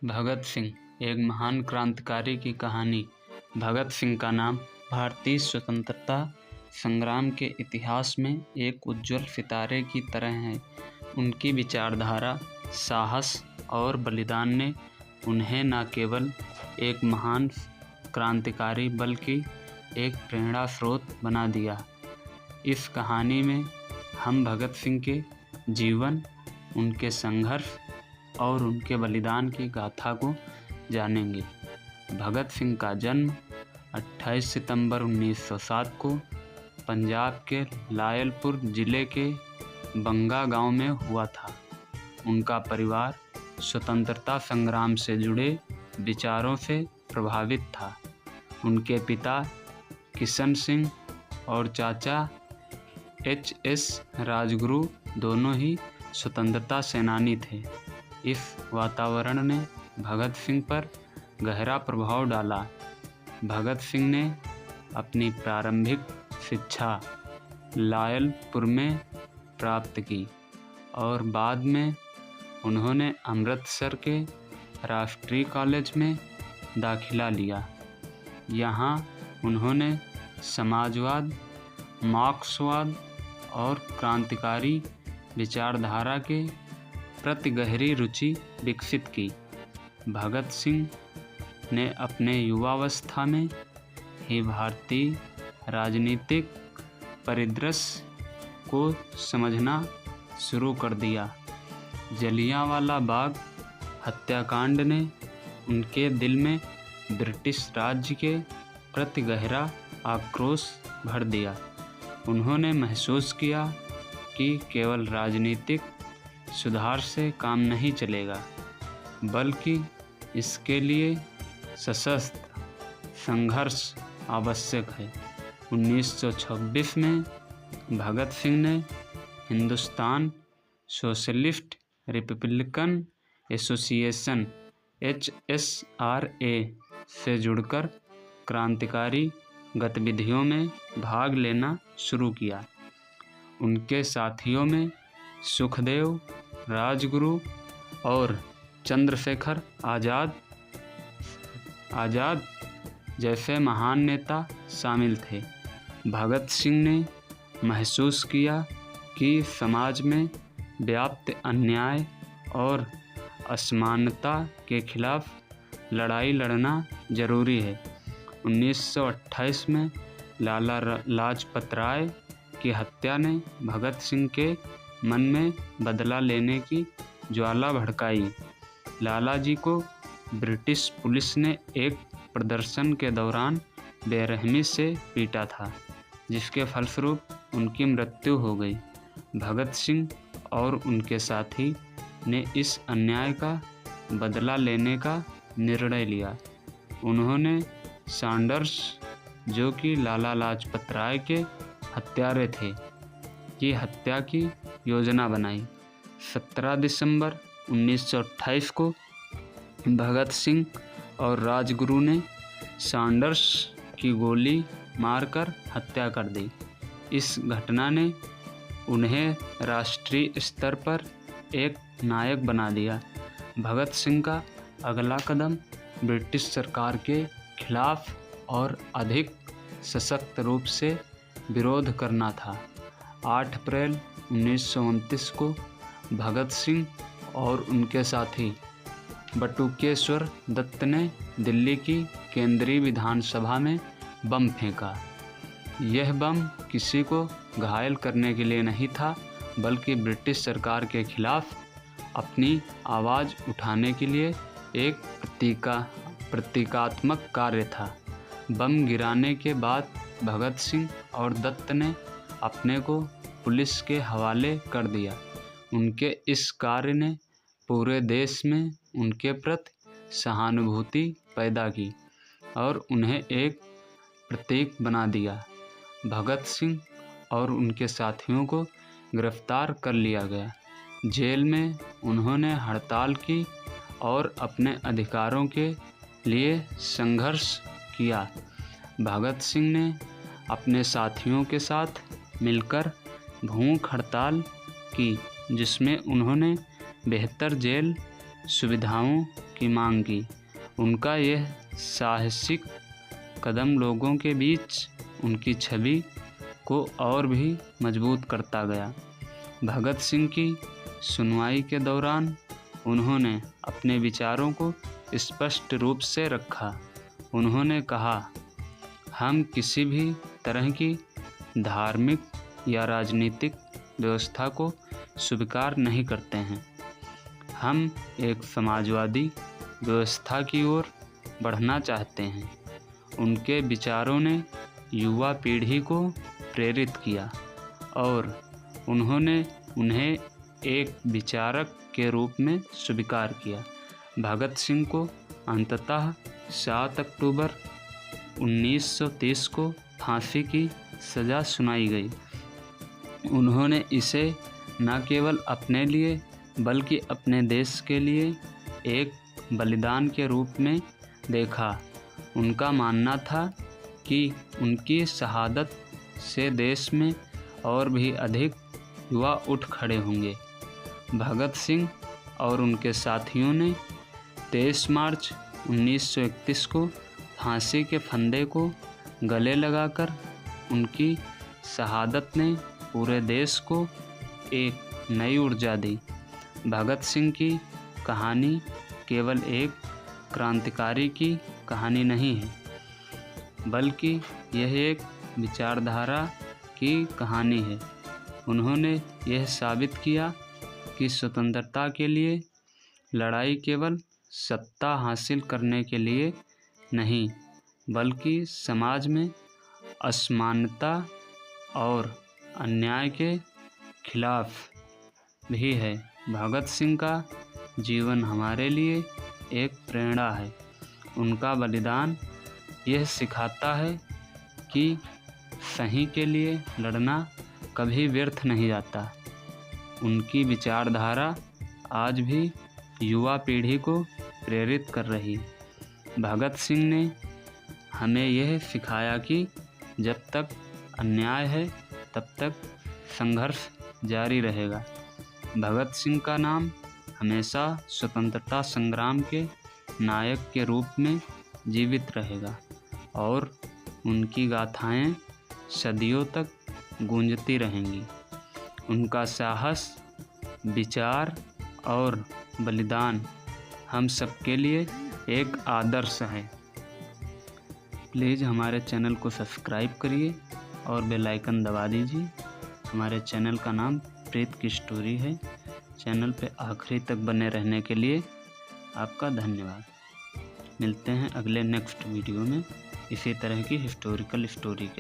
भगत सिंह एक महान क्रांतिकारी की कहानी। भगत सिंह का नाम भारतीय स्वतंत्रता संग्राम के इतिहास में एक उज्जवल सितारे की तरह है। उनकी विचारधारा, साहस और बलिदान ने उन्हें न केवल एक महान क्रांतिकारी बल्कि एक प्रेरणा स्रोत बना दिया। इस कहानी में हम भगत सिंह के जीवन, उनके संघर्ष और उनके बलिदान की गाथा को जानेंगे। भगत सिंह का जन्म 28 सितंबर 1907 को पंजाब के लायलपुर जिले के बंगा गांव में हुआ था। उनका परिवार स्वतंत्रता संग्राम से जुड़े विचारों से प्रभावित था। उनके पिता किशन सिंह और चाचा HS राजगुरु दोनों ही स्वतंत्रता सेनानी थे। इस वातावरण ने भगत सिंह पर गहरा प्रभाव डाला। भगत सिंह ने अपनी प्रारंभिक शिक्षा लायलपुर में प्राप्त की और बाद में उन्होंने अमृतसर के राष्ट्रीय कॉलेज में दाखिला लिया। यहाँ उन्होंने समाजवाद, मार्क्सवाद और क्रांतिकारी विचारधारा के प्रति गहरी रुचि विकसित की। भगत सिंह ने अपने युवावस्था में ही भारतीय राजनीतिक परिदृश्य को समझना शुरू कर दिया। जलियांवाला बाग हत्याकांड ने उनके दिल में ब्रिटिश राज्य के प्रति गहरा आक्रोश भर दिया। उन्होंने महसूस किया कि केवल राजनीतिक सुधार से काम नहीं चलेगा, बल्कि इसके लिए सशस्त्र संघर्ष आवश्यक है। 1926 में भगत सिंह ने Hindustan socialist Republican association HSRA से जुड़कर क्रांतिकारी गतिविधियों में भाग लेना शुरू किया। उनके साथियों में सुखदेव, राजगुरु और चंद्रशेखर आज़ाद जैसे महान नेता शामिल थे। भगत सिंह ने महसूस किया कि समाज में व्याप्त अन्याय और असमानता के खिलाफ लड़ाई लड़ना जरूरी है। 1928 में लाला लाजपत राय की हत्या ने भगत सिंह के मन में बदला लेने की ज्वाला भड़काई। लाला जी को ब्रिटिश पुलिस ने एक प्रदर्शन के दौरान बेरहमी से पीटा था, जिसके फलस्वरूप उनकी मृत्यु हो गई। भगत सिंह और उनके साथी ने इस अन्याय का बदला लेने का निर्णय लिया। उन्होंने सैंडर्स, जो कि लाला लाजपत राय के हत्यारे थे, की हत्या की योजना बनाई। 17 दिसंबर 1928 को भगत सिंह और राजगुरु ने सैंडर्स की गोली मारकर हत्या कर दी। इस घटना ने उन्हें राष्ट्रीय स्तर पर एक नायक बना दिया। भगत सिंह का अगला कदम ब्रिटिश सरकार के खिलाफ और अधिक सशक्त रूप से विरोध करना था। 8 अप्रैल 1929 को भगत सिंह और उनके साथी बटुकेश्वर दत्त ने दिल्ली की केंद्रीय विधानसभा में बम फेंका। यह बम किसी को घायल करने के लिए नहीं था, बल्कि ब्रिटिश सरकार के खिलाफ अपनी आवाज़ उठाने के लिए एक प्रतीकात्मक कार्य था। बम गिराने के बाद भगत सिंह और दत्त ने अपने को पुलिस के हवाले कर दिया। उनके इस कार्य ने पूरे देश में उनके प्रति सहानुभूति पैदा की और उन्हें एक प्रतीक बना दिया। भगत सिंह और उनके साथियों को गिरफ्तार कर लिया गया। जेल में उन्होंने हड़ताल की और अपने अधिकारों के लिए संघर्ष किया। भगत सिंह ने अपने साथियों के साथ मिलकर भूख हड़ताल की, जिसमें उन्होंने बेहतर जेल सुविधाओं की मांग की। उनका यह साहसिक कदम लोगों के बीच उनकी छवि को और भी मजबूत करता गया। भगत सिंह की सुनवाई के दौरान उन्होंने अपने विचारों को स्पष्ट रूप से रखा। उन्होंने कहा, हम किसी भी तरह की धार्मिक या राजनीतिक व्यवस्था को स्वीकार नहीं करते हैं। हम एक समाजवादी व्यवस्था की ओर बढ़ना चाहते हैं। उनके विचारों ने युवा पीढ़ी को प्रेरित किया और उन्होंने उन्हें एक विचारक के रूप में स्वीकार किया। भगत सिंह को अंततः 7 अक्टूबर 1930 को फांसी की सज़ा सुनाई गई। उन्होंने इसे न केवल अपने लिए बल्कि अपने देश के लिए एक बलिदान के रूप में देखा। उनका मानना था कि उनकी शहादत से देश में और भी अधिक युवा उठ खड़े होंगे। भगत सिंह और उनके साथियों ने 23 मार्च 1931 को फांसी के फंदे को गले लगाकर उनकी शहादत ने पूरे देश को एक नई ऊर्जा दी। भगत सिंह की कहानी केवल एक क्रांतिकारी की कहानी नहीं है, बल्कि यह एक विचारधारा की कहानी है। उन्होंने यह साबित किया कि स्वतंत्रता के लिए लड़ाई केवल सत्ता हासिल करने के लिए नहीं, बल्कि समाज में असमानता और अन्याय के खिलाफ भी है। भगत सिंह का जीवन हमारे लिए एक प्रेरणा है। उनका बलिदान यह सिखाता है कि सही के लिए लड़ना कभी व्यर्थ नहीं जाता। उनकी विचारधारा आज भी युवा पीढ़ी को प्रेरित कर रही है। भगत सिंह ने हमें यह सिखाया कि जब तक अन्याय है तब तक संघर्ष जारी रहेगा। भगत सिंह का नाम हमेशा स्वतंत्रता संग्राम के नायक के रूप में जीवित रहेगा और उनकी गाथाएं सदियों तक गूंजती रहेंगी। उनका साहस, विचार और बलिदान हम सबके लिए एक आदर्श है। प्लीज़ हमारे चैनल को सब्सक्राइब करिए और बेल आइकन दबा दीजिए। हमारे चैनल का नाम प्रीत की स्टोरी है। चैनल पे आखिरी तक बने रहने के लिए आपका धन्यवाद। मिलते हैं अगले नेक्स्ट वीडियो में इसी तरह की हिस्टोरिकल स्टोरी के